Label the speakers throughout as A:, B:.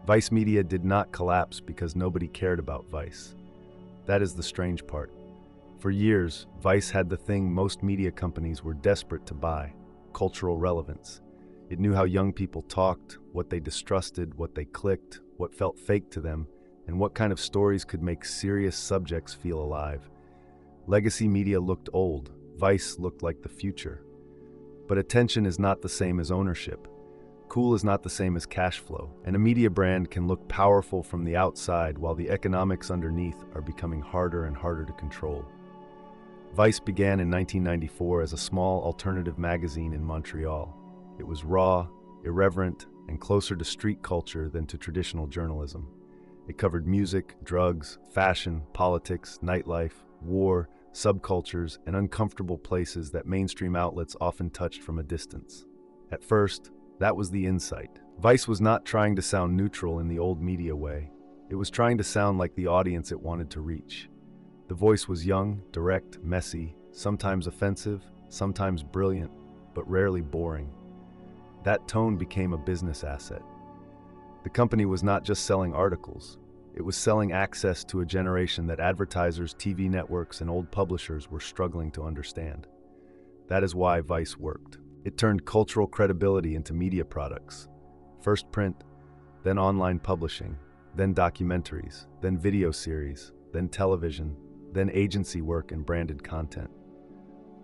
A: Vice Media did not collapse because nobody cared about Vice. That is the strange part. For years, Vice had the thing most media companies were desperate to buy: cultural relevance. It knew how young people talked, what they distrusted, what they clicked, what felt fake to them, and what kind of stories could make serious subjects feel alive. Legacy media looked old. Vice looked like the future. But attention is not the same as ownership. Cool is not the same as cash flow, and a media brand can look powerful from the outside while the economics underneath are becoming harder and harder to control. Vice began in 1994 as a small alternative magazine in Montreal. It was raw, irreverent, and closer to street culture than to traditional journalism. It covered music, drugs, fashion, politics, nightlife, war, subcultures, and uncomfortable places that mainstream outlets often touched from a distance. At first, that was the insight. Vice was not trying to sound neutral in the old media way. It was trying to sound like the audience it wanted to reach. The voice was young, direct, messy, sometimes offensive, sometimes brilliant, but rarely boring. That tone became a business asset. The company was not just selling articles. It was selling access to a generation that advertisers, TV networks, and old publishers were struggling to understand. That is why Vice worked. It turned cultural credibility into media products. First print, then online publishing, then documentaries, then video series, then television, then agency work and branded content.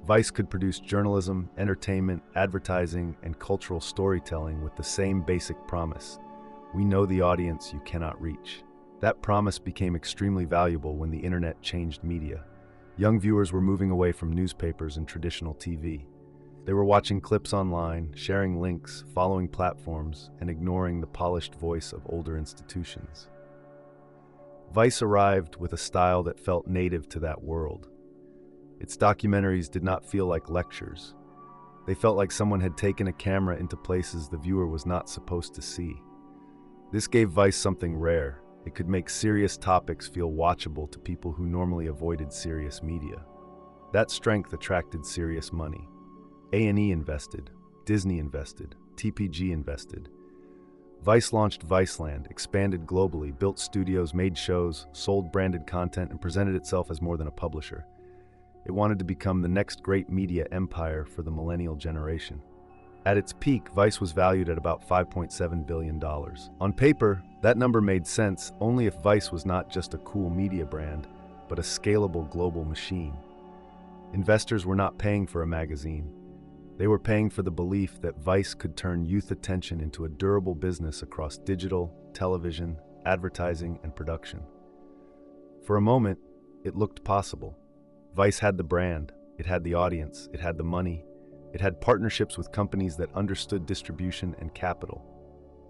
A: Vice could produce journalism, entertainment, advertising, and cultural storytelling with the same basic promise: we know the audience you cannot reach. That promise became extremely valuable when the internet changed media. Young viewers were moving away from newspapers and traditional TV. They were watching clips online, sharing links, following platforms, and ignoring the polished voice of older institutions. Vice arrived with a style that felt native to that world. Its documentaries did not feel like lectures. They felt like someone had taken a camera into places the viewer was not supposed to see. This gave Vice something rare. It could make serious topics feel watchable to people who normally avoided serious media. That strength attracted serious money. A&E invested, Disney invested, TPG invested. Vice launched Viceland, expanded globally, built studios, made shows, sold branded content, and presented itself as more than a publisher. It wanted to become the next great media empire for the millennial generation. At its peak, Vice was valued at about $5.7 billion. On paper, that number made sense only if Vice was not just a cool media brand, but a scalable global machine. Investors were not paying for a magazine. They were paying for the belief that Vice could turn youth attention into a durable business across digital, television, advertising, and production. For a moment, it looked possible. Vice had the brand, it had the audience, it had the money, it had partnerships with companies that understood distribution and capital.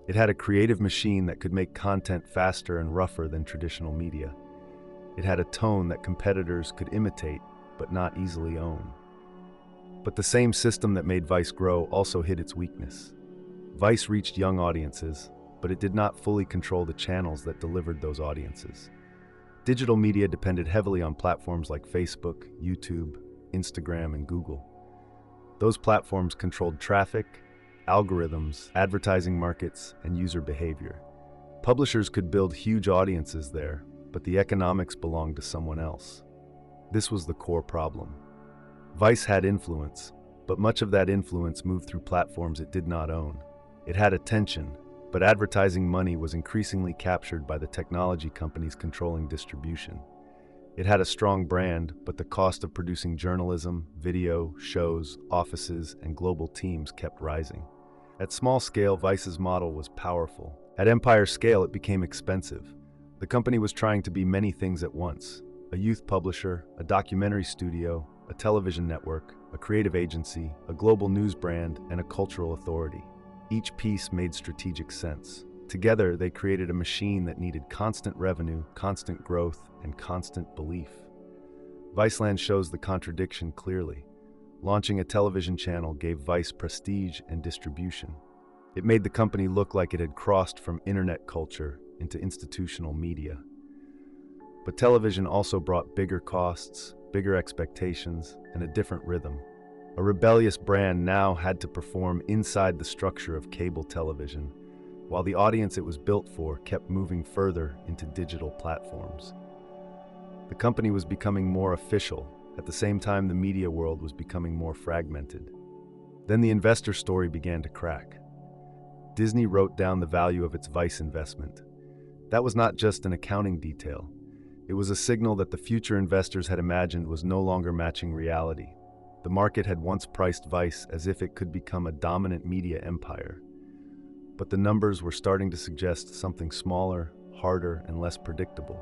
A: It had a creative machine that could make content faster and rougher than traditional media. It had a tone that competitors could imitate, but not easily own. But the same system that made Vice grow also hid its weakness. Vice reached young audiences, but it did not fully control the channels that delivered those audiences. Digital media depended heavily on platforms like Facebook, YouTube, Instagram, and Google. Those platforms controlled traffic, algorithms, advertising markets, and user behavior. Publishers could build huge audiences there, but the economics belonged to someone else. This was the core problem. Vice had influence, but much of that influence moved through platforms it did not own. It had attention, but advertising money was increasingly captured by the technology companies controlling distribution. It had a strong brand, but the cost of producing journalism, video, shows, offices, and global teams kept rising. At small scale, Vice's model was powerful. At empire scale, it became expensive. The company was trying to be many things at once: a youth publisher, a documentary studio, a television network, a creative agency, a global news brand, and a cultural authority. Each piece made strategic sense. Together, they created a machine that needed constant revenue, constant growth, and constant belief. Viceland shows the contradiction clearly. Launching a television channel gave Vice prestige and distribution. It made the company look like it had crossed from internet culture into institutional media. But television also brought bigger costs, bigger expectations, and a different rhythm. A rebellious brand now had to perform inside the structure of cable television. while the audience it was built for kept moving further into digital platforms. The company was becoming more official. At the same time, the media world was becoming more fragmented. Then the investor story began to crack. Disney wrote down the value of its Vice investment. That was not just an accounting detail. It was a signal that the future investors had imagined was no longer matching reality. The market had once priced Vice as if it could become a dominant media empire. But the numbers were starting to suggest something smaller, harder, and less predictable.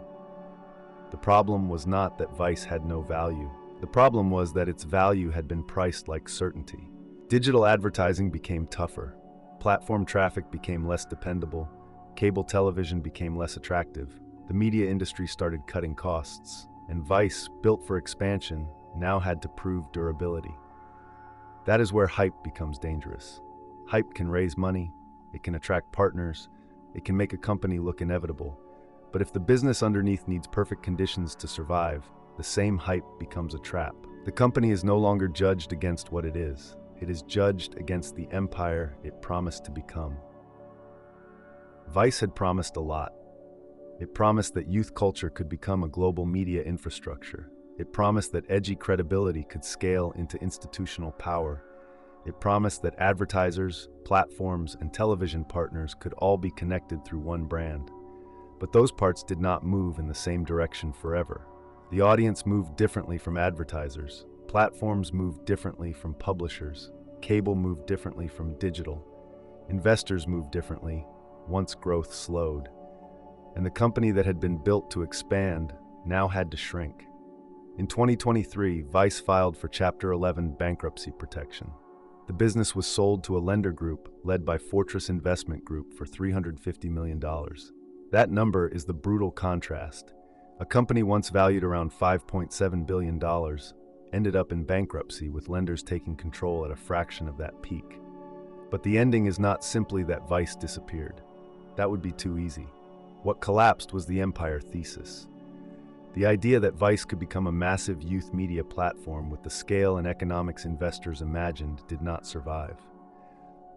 A: The problem was not that Vice had no value. The problem was that its value had been priced like certainty. Digital advertising became tougher. Platform traffic became less dependable. Cable television became less attractive. The media industry started cutting costs. And Vice, built for expansion, now had to prove durability. That is where hype becomes dangerous. Hype can raise money, it can attract partners, it can make a company look inevitable. But if the business underneath needs perfect conditions to survive, the same hype becomes a trap. The company is no longer judged against what it is. It is judged against the empire it promised to become. Vice had promised a lot. It promised that youth culture could become a global media infrastructure. It promised that edgy credibility could scale into institutional power. It promised that advertisers, platforms, and television partners could all be connected through one brand. But those parts did not move in the same direction forever. The audience moved differently from advertisers. Platforms moved differently from publishers. Cable moved differently from digital. Investors moved differently once growth slowed. And the company that had been built to expand now had to shrink. In 2023, Vice filed for Chapter 11 bankruptcy protection. The business was sold to a lender group led by Fortress Investment Group for $350 million. That number is the brutal contrast. A company once valued around $5.7 billion ended up in bankruptcy with lenders taking control at a fraction of that peak. But the ending is not simply that Vice disappeared. That would be too easy. What collapsed was the empire thesis. The idea that Vice could become a massive youth media platform with the scale and economics investors imagined did not survive.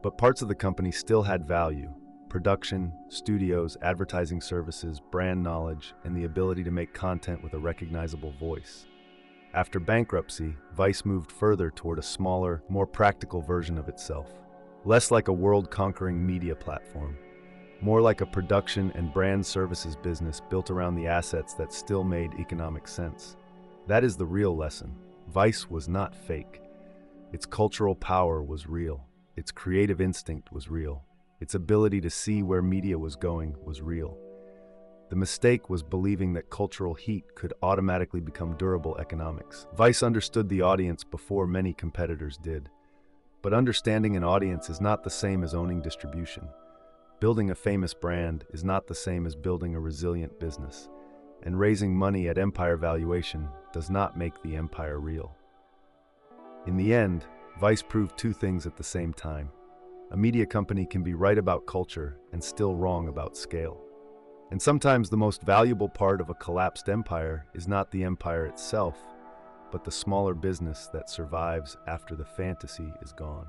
A: But parts of the company still had value: production, studios, advertising services, brand knowledge, and the ability to make content with a recognizable voice. After bankruptcy, Vice moved further toward a smaller, more practical version of itself. Less like a world-conquering media platform, more like a production and brand services business built around the assets that still made economic sense. That is the real lesson. Vice was not fake. Its cultural power was real. Its creative instinct was real. Its ability to see where media was going was real. The mistake was believing that cultural heat could automatically become durable economics. Vice understood the audience before many competitors did. But understanding an audience is not the same as owning distribution. Building a famous brand is not the same as building a resilient business, and raising money at empire valuation does not make the empire real. In the end, Vice proved two things at the same time. A media company can be right about culture and still wrong about scale. And sometimes the most valuable part of a collapsed empire is not the empire itself, but the smaller business that survives after the fantasy is gone.